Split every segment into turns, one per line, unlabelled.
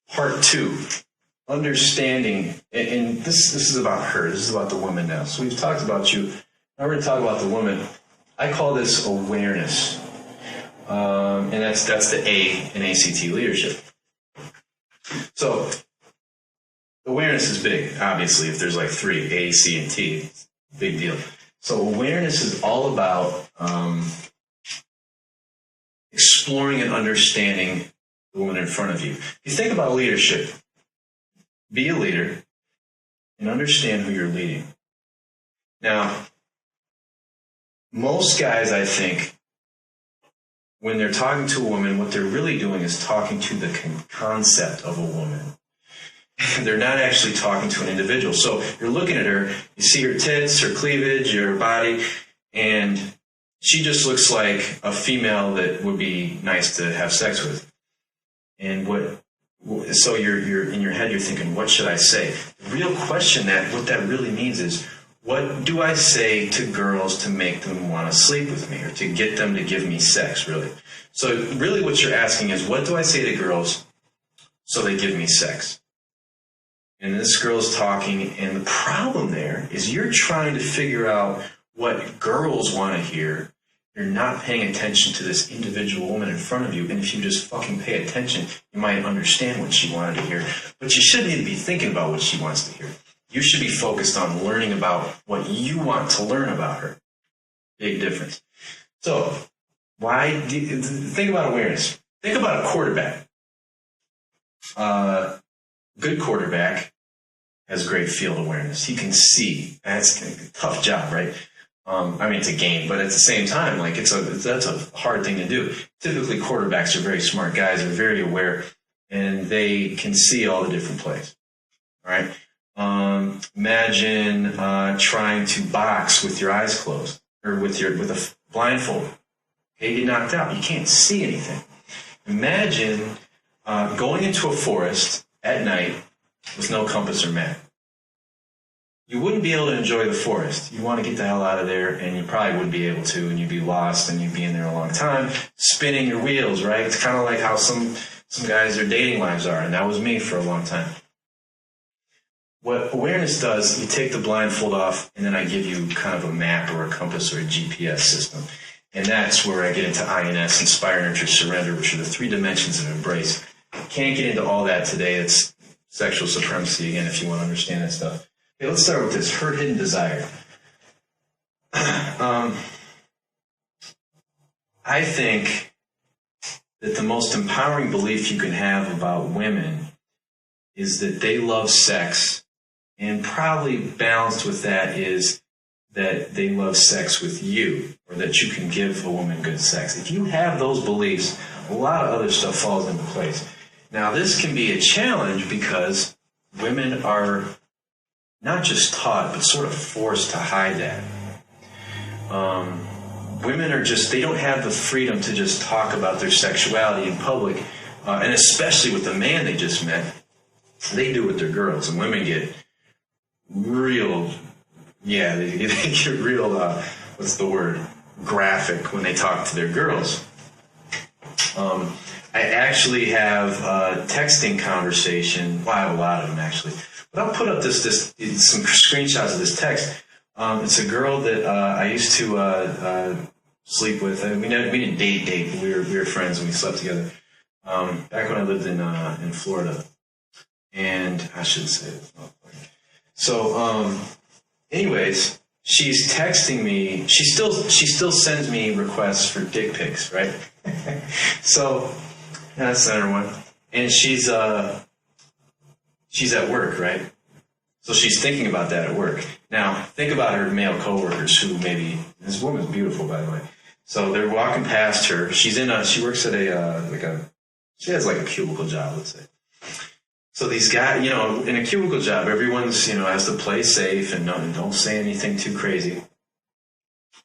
Part 2, understanding, and this is about her. This is about the woman now. So we've talked about you. Now we're going to talk about the woman. I call this awareness, and that's the A in ACT leadership. So awareness is big, obviously. If there's like 3, A, C, and T, big deal. So awareness is all about exploring and understanding the woman in front of you. If you think about leadership, be a leader and understand who you're leading. Now, most guys, I think, when they're talking to a woman, what they're really doing is talking to the concept of a woman. They're not actually talking to an individual. So you're looking at her, you see her tits, her cleavage, her body, and she just looks like a female that would be nice to have sex with. And so you're in your head, you're thinking, what should I say? The real question, what that really means is, what do I say to girls to make them want to sleep with me or to get them to give me sex, really? So really what you're asking is, what do I say to girls so they give me sex? And this girl's talking, and the problem there is you're trying to figure out what girls want to hear. You're not paying attention to this individual woman in front of you, and if you just fucking pay attention, you might understand what she wanted to hear. But you shouldn't even be thinking about what she wants to hear. You should be focused on learning about what you want to learn about her. Big difference. So, think about awareness. Think about a quarterback. Good quarterback has great field awareness. He can see. That's a tough job, right? It's a game, but at the same time, that's a hard thing to do. Typically, quarterbacks are very smart guys. They're very aware, and they can see all the different plays. All right. Imagine trying to box with your eyes closed or with a blindfold. Okay, you get knocked out. You can't see anything. Imagine going into a forest at night with no compass or map. You wouldn't be able to enjoy the forest. You want to get the hell out of there, and you probably wouldn't be able to, and you'd be lost, and you'd be in there a long time, spinning your wheels, right? It's kind of like how some guys, their dating lives are, and that was me for a long time. What awareness does, you take the blindfold off, and then I give you kind of a map or a compass or a GPS system. And that's where I get into INS, Inspire, Nurture, Surrender, which are the 3 dimensions of embrace. Can't get into all that today. It's sexual supremacy, again, if you want to understand that stuff. Okay, let's start with this, hurt, hidden desire. I think that the most empowering belief you can have about women is that they love sex, and probably balanced with that is that they love sex with you, or that you can give a woman good sex. If you have those beliefs, a lot of other stuff falls into place. Now, this can be a challenge because women are not just taught, but sort of forced to hide that. Women are they don't have the freedom to just talk about their sexuality in public, and especially with the man they just met. They do with their girls, and women get real, they get real, what's the word, graphic when they talk to their girls. I actually have a texting conversation, well, I have a lot of them actually, but I'll put up some screenshots of this text. It's a girl that I used to sleep with. We didn't date, but we were friends and we slept together. Back when I lived in Florida. And I shouldn't say it. So, anyways, she's texting me. She still sends me requests for dick pics, right? So, I sent her one, and she's at work, right? So she's thinking about that at work. Now, think about her male coworkers who maybe, this woman's beautiful, by the way. So they're walking past her. She works at she has like a cubicle job, let's say. So these guys, in a cubicle job, everyone's, has to play safe and don't say anything too crazy.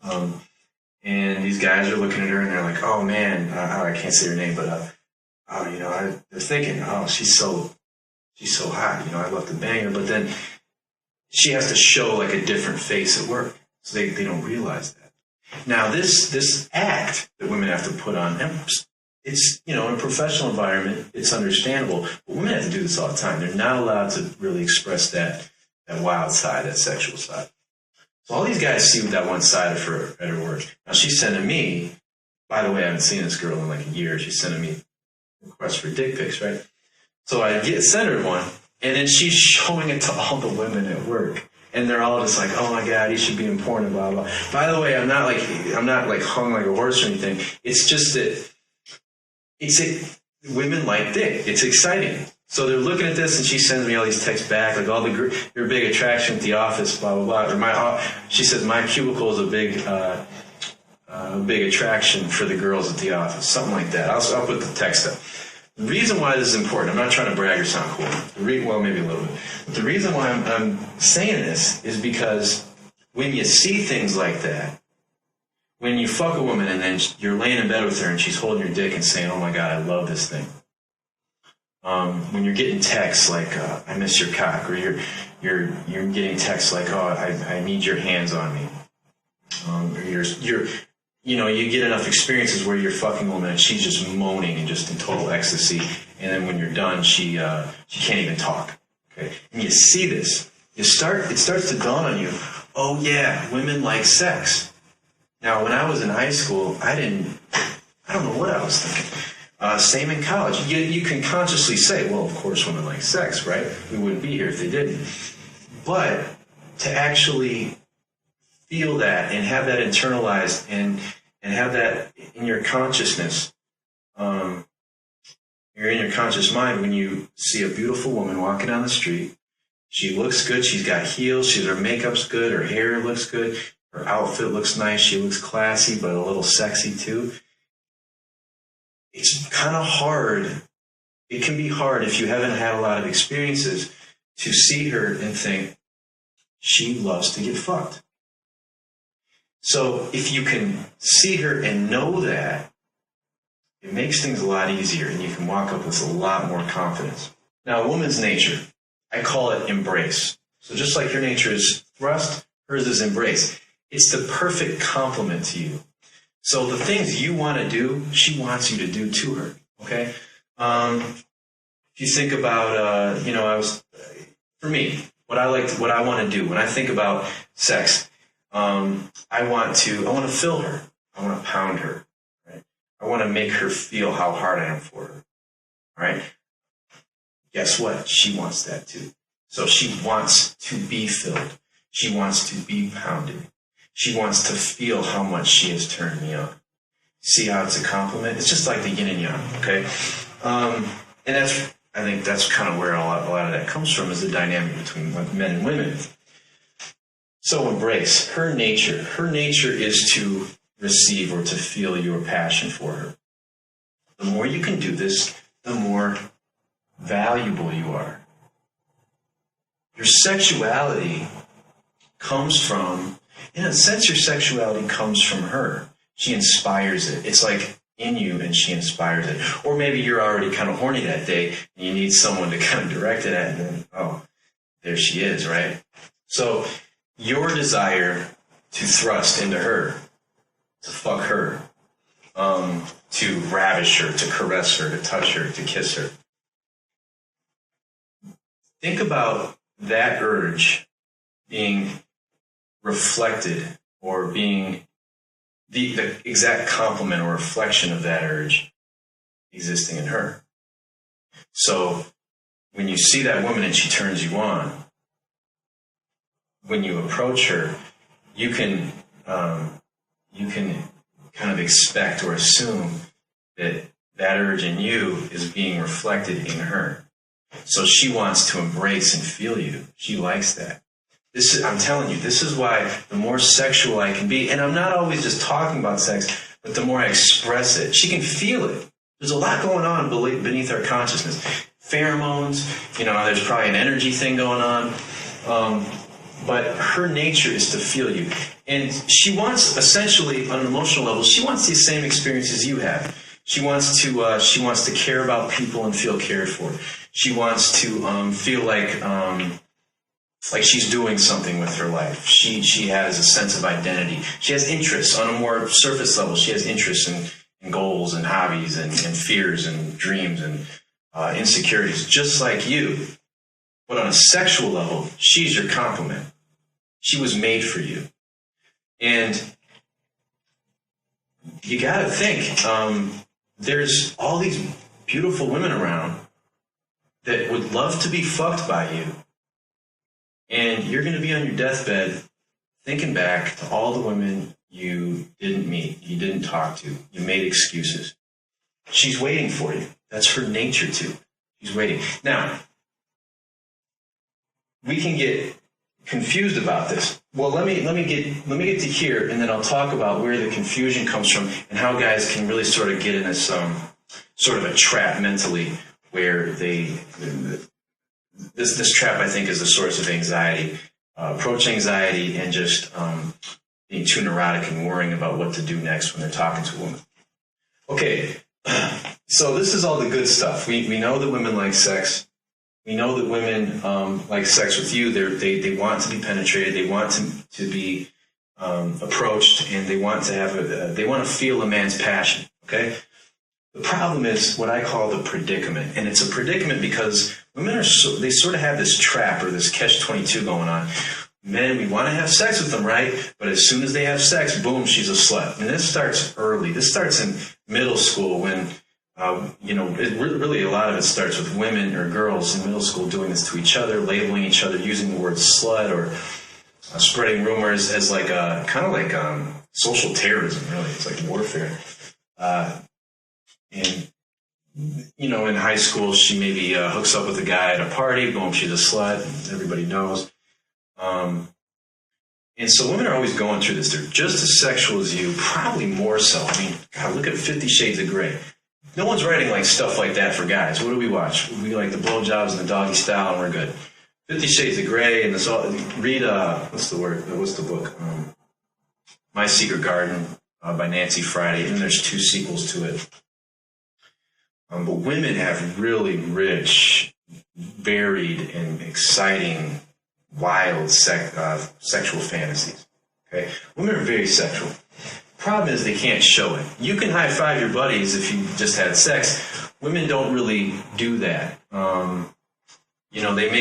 And these guys are looking at her and they're like, oh man, I can't say her name, but, they're thinking, oh, she's so hot, I'd love to bang her. But then she has to show like a different face at work. So they don't realize that. Now this act that women have to put on, it's, in a professional environment, it's understandable. But women have to do this all the time. They're not allowed to really express that wild side, that sexual side. So all these guys see that one side of her at her work. Now she's sending me, by the way, I haven't seen this girl in like a year. She's sending me requests for dick pics, right? So I send her one, and then she's showing it to all the women at work. And they're all just like, oh my God, he should be in porn and blah, blah. By the way, I'm not like hung like a horse or anything. It's just that women like dick. It's exciting. So they're looking at this, and she sends me all these texts back, like all your big attraction at the office, blah, blah, blah. Or she says, my cubicle is a big attraction for the girls at the office. Something like that. I'll put the text up. The reason why this is important, I'm not trying to brag or sound cool. Well, maybe a little bit. But the reason why I'm saying this is because when you see things like that, when you fuck a woman and then you're laying in bed with her and she's holding your dick and saying, oh my God, I love this thing. When you're getting texts like, I miss your cock, or you're getting texts like, oh, I need your hands on me. Or you get enough experiences where you're fucking a woman and she's just moaning and just in total ecstasy, and then when you're done, she can't even talk. Okay, and you see this, it starts to dawn on you. Oh yeah, women like sex. Now, when I was in high school, I don't know what I was thinking. Same in college. You can consciously say, well, of course, women like sex, right? We wouldn't be here if they didn't. But to actually feel that and have that internalized and have that in your consciousness, you're in your conscious mind when you see a beautiful woman walking down the street. She looks good. She's got heels. Her makeup's good. Her hair looks good. Her outfit looks nice. She looks classy, but a little sexy too. It's kind of hard. It can be hard if you haven't had a lot of experiences to see her and think, she loves to get fucked. So if you can see her and know that, it makes things a lot easier and you can walk up with a lot more confidence. Now, a woman's nature, I call it embrace. So just like your nature is thrust, hers is embrace. It's the perfect complement to you. So the things you want to do, she wants you to do to her. Okay? If you think about, for me, what I want to do when I think about sex, I want to fill her. I want to pound her. Right? I want to make her feel how hard I am for her. Right? Guess what? She wants that too. So she wants to be filled. She wants to be pounded. She wants to feel how much she has turned me on. See how it's a compliment? It's just like the yin and yang, okay? And I think that's kind of where a lot of that comes from, is the dynamic between men and women. So embrace her nature. Her nature is to receive or to feel your passion for her. The more you can do this, the more valuable you are. Your sexuality comes from, in a sense, your sexuality comes from her. She inspires it. It's like in you and she inspires it. Or maybe you're already kind of horny that day and you need someone to kind of direct it at, and then, oh, there she is, right? So your desire to thrust into her, to fuck her, to ravish her, to caress her, to touch her, to kiss her. Think about that urge being reflected, or being the exact complement or reflection of that urge existing in her. So when you see that woman and she turns you on, when you approach her, you can kind of expect or assume that urge in you is being reflected in her. So she wants to embrace and feel you. She likes that. I'm telling you, this is why the more sexual I can be, and I'm not always just talking about sex, but the more I express it, she can feel it. There's a lot going on beneath our consciousness. Pheromones, there's probably an energy thing going on. But her nature is to feel you. And she wants, essentially, on an emotional level, she wants these same experiences you have. She wants to care about people and feel cared for. She wants to feel like she's doing something with her life. She has a sense of identity. She has interests on a more surface level. She has interests and goals and hobbies and fears and dreams and insecurities, just like you. But on a sexual level, she's your complement. She was made for you. And you got to think, there's all these beautiful women around that would love to be fucked by you. And you're going to be on your deathbed thinking back to all the women you didn't meet, you didn't talk to, you made excuses. She's waiting for you. That's her nature too. She's waiting. Now, we can get confused about this. Well, let me get to here, and then I'll talk about where the confusion comes from and how guys can really sort of get in this sort of a trap mentally, where this trap, I think, is the source of anxiety, approach anxiety, and just being too neurotic and worrying about what to do next when they're talking to a woman. Okay, so this is all the good stuff. We know that women like sex. We know that women like sex with you. They want to be penetrated. They want to be approached, and they want to have they want to feel a man's passion. Okay. The problem is what I call the predicament, and it's a predicament because women they sort of have this trap or this catch-22 going on. Men, we want to have sex with them, right? But as soon as they have sex, boom, she's a slut. And this starts early. This starts in middle school when. Really a lot of it starts with women or girls in middle school doing this to each other, labeling each other, using the word slut, or spreading rumors as like kind of like social terrorism. Really, it's like warfare. And in high school, she maybe hooks up with a guy at a party. Boom, she's a slut. And everybody knows. And so women are always going through this. They're just as sexual as you, probably more so. I mean, God, look at 50 Shades of Grey. No one's writing like stuff like that for guys. What do we watch? We like the blowjobs and the doggy style, and we're good. 50 Shades of Grey, and this all. Read what's the book? My Secret Garden by Nancy Friday, and there's 2 sequels to it. But women have really rich, varied, and exciting, wild sexual fantasies. Okay, women are very sexual. Problem is they can't show it. You can high five your buddies if you just had sex. Women don't really do that.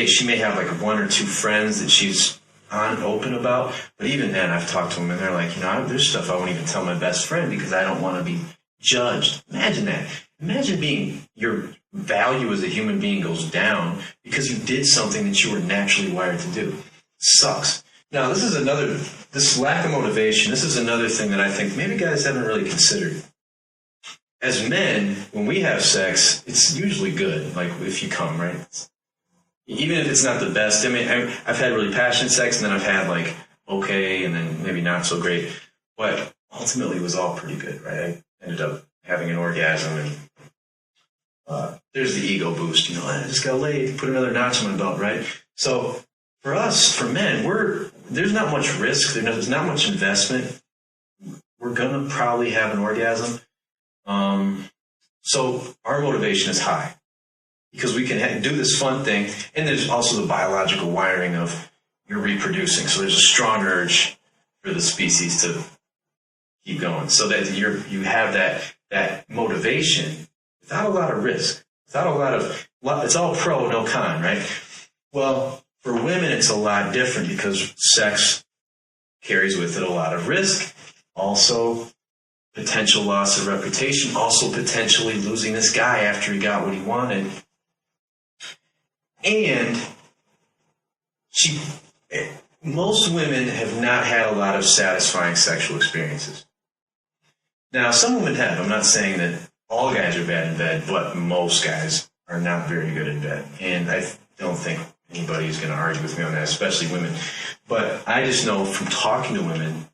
She may have like 1 or 2 friends that she's on and open about, but even then, I've talked to them and they're like, there's stuff I won't even tell my best friend because I don't want to be judged. Imagine that. Imagine being your value as a human being goes down because you did something that you were naturally wired to do. It sucks. Now, this lack of motivation, this is another thing that I think maybe guys haven't really considered. As men, when we have sex, it's usually good, like if you come, right? Even if it's not the best. I mean, I've had really passionate sex, and then I've had like okay, and then maybe not so great. But ultimately, it was all pretty good, right? I ended up having an orgasm, and there's the ego boost. I just got laid, put another notch on my belt, right? So for us, for men, there's not much risk. There's not much investment. We're going to probably have an orgasm. So our motivation is high because we can do this fun thing. And there's also the biological wiring of you're reproducing. So there's a strong urge for the species to keep going so that you have that motivation without a lot of risk, it's all pro, no con, right? Well, for women, it's a lot different because sex carries with it a lot of risk, also potential loss of reputation, also potentially losing this guy after he got what he wanted. And most women have not had a lot of satisfying sexual experiences. Now, some women have. I'm not saying that all guys are bad in bed, but most guys are not very good in bed. And I don't think anybody's going to argue with me on that, especially women. But I just know from talking to women,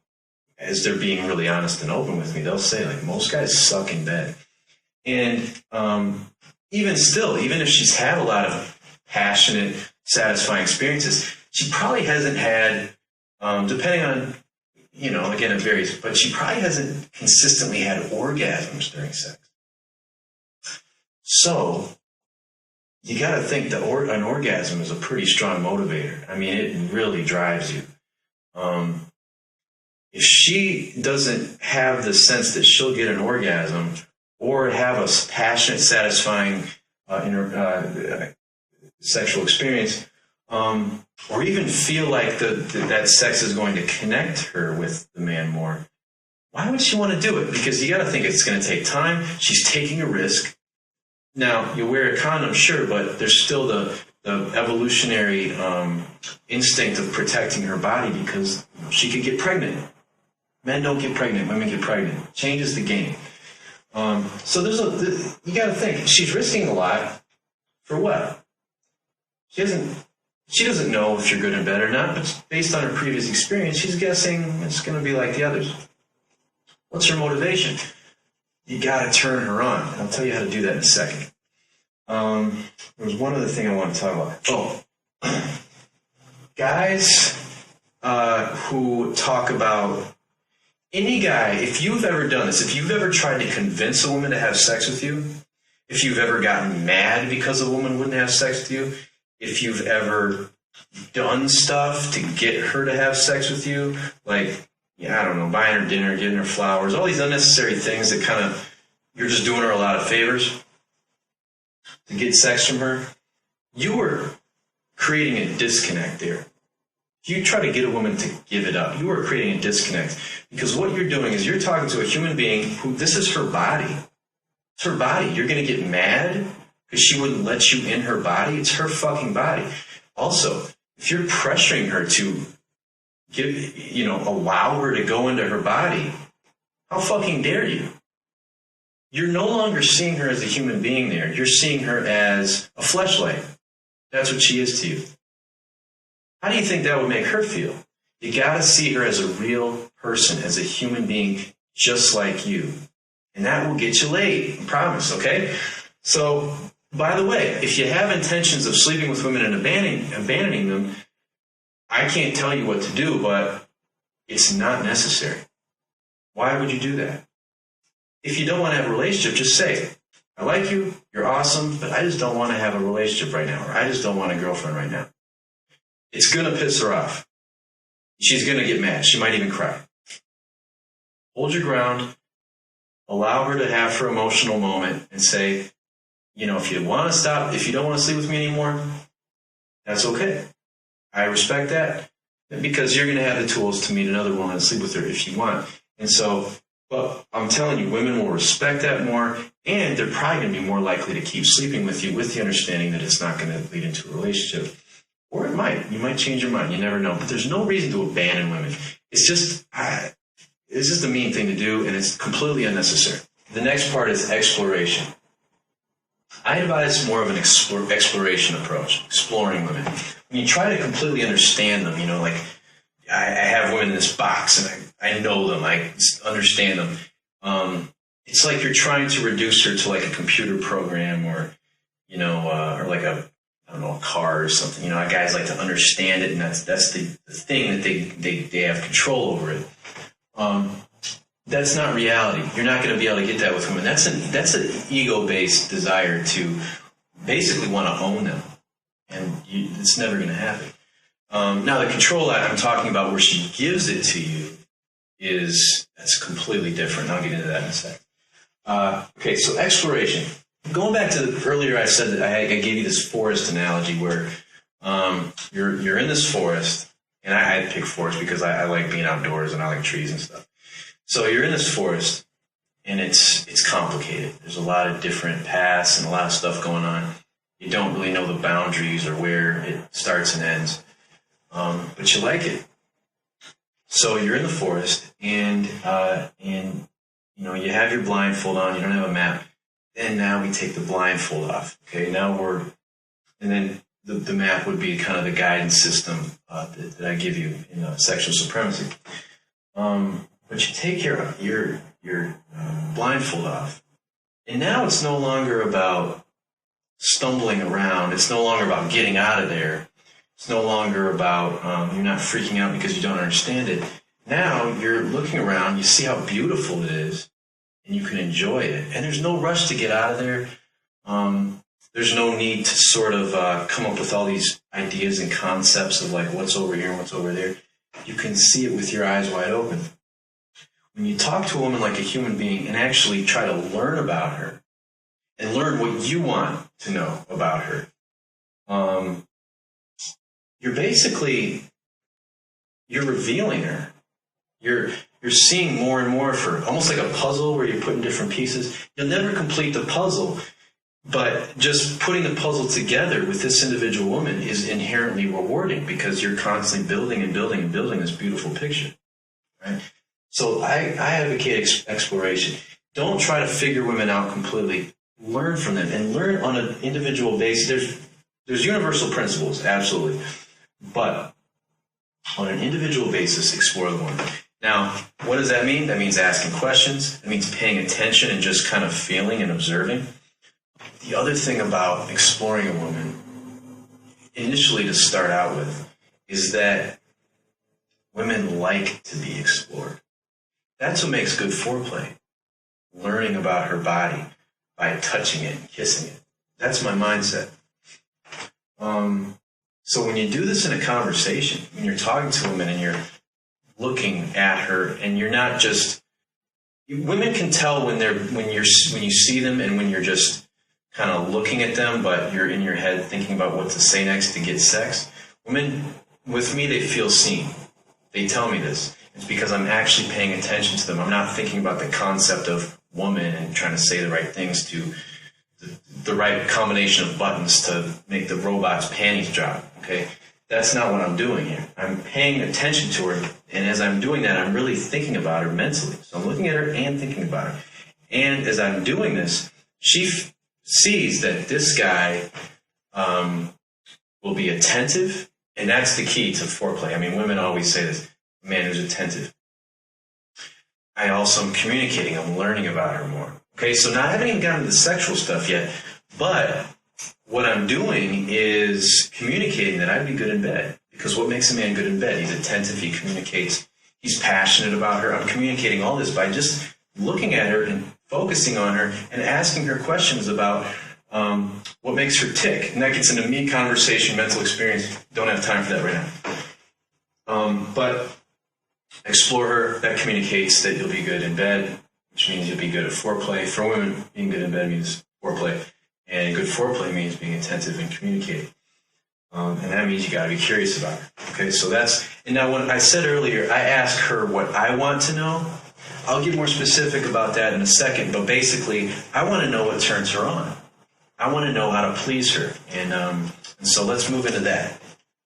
as they're being really honest and open with me, they'll say, like, most guys suck in bed. And even if she's had a lot of passionate, satisfying experiences, she probably hasn't had, depending on, again, it varies, but she probably hasn't consistently had orgasms during sex. So you got to think that an orgasm is a pretty strong motivator. I mean, it really drives you. if she doesn't have the sense that she'll get an orgasm or have a passionate, satisfying sexual experience, or even feel like that sex is going to connect her with the man more, why would she want to do it? Because you got to think it's going to take time. She's taking a risk. Now, you wear a condom, sure, but there's still the evolutionary instinct of protecting her body because she could get pregnant. Men don't get pregnant, women get pregnant. Changes the game. So you got to think, she's risking a lot for what? She doesn't know if you're good in bed or not, but based on her previous experience, she's guessing it's going to be like the others. What's her motivation? You got to turn her on. I'll tell you how to do that in a second. There was one other thing I want to talk about. Oh, guys who talk about, any guy, if you've ever done this, if you've ever tried to convince a woman to have sex with you, if you've ever gotten mad because a woman wouldn't have sex with you, if you've ever done stuff to get her to have sex with you, like, I don't know, buying her dinner, getting her flowers, all these unnecessary things that kind of, you're just doing her a lot of favors to get sex from her, you were creating a disconnect there. If you try to get a woman to give it up, you are creating a disconnect. Because what you're doing is you're talking to a human being who, this is her body. It's her body. You're going to get mad because she wouldn't let you in her body. It's her fucking body. Also, if you're pressuring her to allow her to go into her body, how fucking dare you? You're no longer seeing her as a human being there. You're seeing her as a fleshlight. That's what she is to you. How do you think that would make her feel? You got to see her as a real person, as a human being, just like you. And that will get you laid, I promise, okay? So, by the way, if you have intentions of sleeping with women and abandoning them, I can't tell you what to do, but it's not necessary. Why would you do that? If you don't want to have a relationship, just say, I like you, you're awesome, but I just don't want to have a relationship right now, or I just don't want a girlfriend right now. It's going to piss her off. She's going to get mad. She might even cry. Hold your ground. Allow her to have her emotional moment and say, if you want to stop, if you don't want to sleep with me anymore, that's okay. I respect that because you're going to have the tools to meet another woman and sleep with her if you want. And so, but I'm telling you, women will respect that more, and they're probably going to be more likely to keep sleeping with you with the understanding that it's not going to lead into a relationship. Or it might. You might change your mind. You never know. But there's no reason to abandon women. It's just a mean thing to do, and it's completely unnecessary. The next part is exploration. I advise more of an exploration approach, exploring women. When you try to completely understand them, like I have women in this box, and I know them, I understand them. It's like you're trying to reduce her to like a computer program or like a car or something. Guys like to understand it, and that's the thing that they have control over it. That's not reality. You're not going to be able to get that with women. That's an ego-based desire to basically want to own them, and it's never going to happen. Now, the control I'm talking about, where she gives it to you, that's completely different. I'll get into that in a second. Okay, so exploration. Going back to earlier, I said that I gave you this forest analogy where you're in this forest, and I pick forest because I like being outdoors and I like trees and stuff. So you're in this forest, and it's complicated. There's a lot of different paths and a lot of stuff going on. You don't really know the boundaries or where it starts and ends, but you like it. So you're in the forest, and you have your blindfold on. You don't have a map. And now we take the blindfold off. Okay, and then the map would be kind of the guidance system that I give you in sexual supremacy. But you take your blindfold off, and now it's no longer about stumbling around. It's no longer about getting out of there. It's no longer about you're not freaking out because you don't understand it. Now you're looking around. You see how beautiful it is, and you can enjoy it. And there's no rush to get out of there. There's no need to sort of come up with all these ideas and concepts of like what's over here and what's over there. You can see it with your eyes wide open. when you talk to a woman like a human being and actually try to learn about her and learn what you want to know about her, you're revealing her. You're seeing more and more of her, almost like a puzzle where you're putting different pieces. You'll never complete the puzzle, but just putting the puzzle together with this individual woman is inherently rewarding because you're constantly building and building and building this beautiful picture. Right? So I advocate exploration. Don't try to figure women out completely. Learn from them and learn on an individual basis. There's universal principles, absolutely. But on an individual basis, explore the woman. Now, what does that mean? That means asking questions. It means paying attention and just kind of feeling and observing. The other thing about exploring a woman, initially to start out with, is that women like to be explored. That's what makes good foreplay. Learning about her body by touching it and kissing it. That's my mindset. So when you do this in a conversation, when you're talking to a woman and you're looking at her and you're not just, women can tell when you see them and when you're just kind of looking at them, but you're in your head thinking about what to say next to get sex. Women, with me, they feel seen. They tell me this. It's because I'm actually paying attention to them. I'm not thinking about the concept of woman and trying to say the right things to the right combination of buttons to make the robot's panties drop. Okay, that's not what I'm doing here. I'm paying attention to her, and as I'm doing that, I'm really thinking about her mentally. So I'm looking at her and thinking about her. And as I'm doing this, she sees that this guy will be attentive, and that's the key to foreplay. I mean, women always say this, a man who's attentive. I also am communicating. I'm learning about her more. Okay, so now I haven't even gotten to the sexual stuff yet, but what I'm doing is communicating that I'd be good in bed. Because what makes a man good in bed? He's attentive, he communicates, he's passionate about her. I'm communicating all this by just looking at her and focusing on her and asking her questions about what makes her tick. And that gets into me conversation, mental experience. Don't have time for that right now. But explore her. That communicates that you'll be good in bed, which means you'll be good at foreplay. For women, being good in bed means foreplay. And good foreplay means being attentive and communicating. And that means you got to be curious about her. Okay, so and now when I said earlier, I ask her what I want to know. I'll get more specific about that in a second, but basically, I want to know what turns her on. I want to know how to please her. And so let's move into that.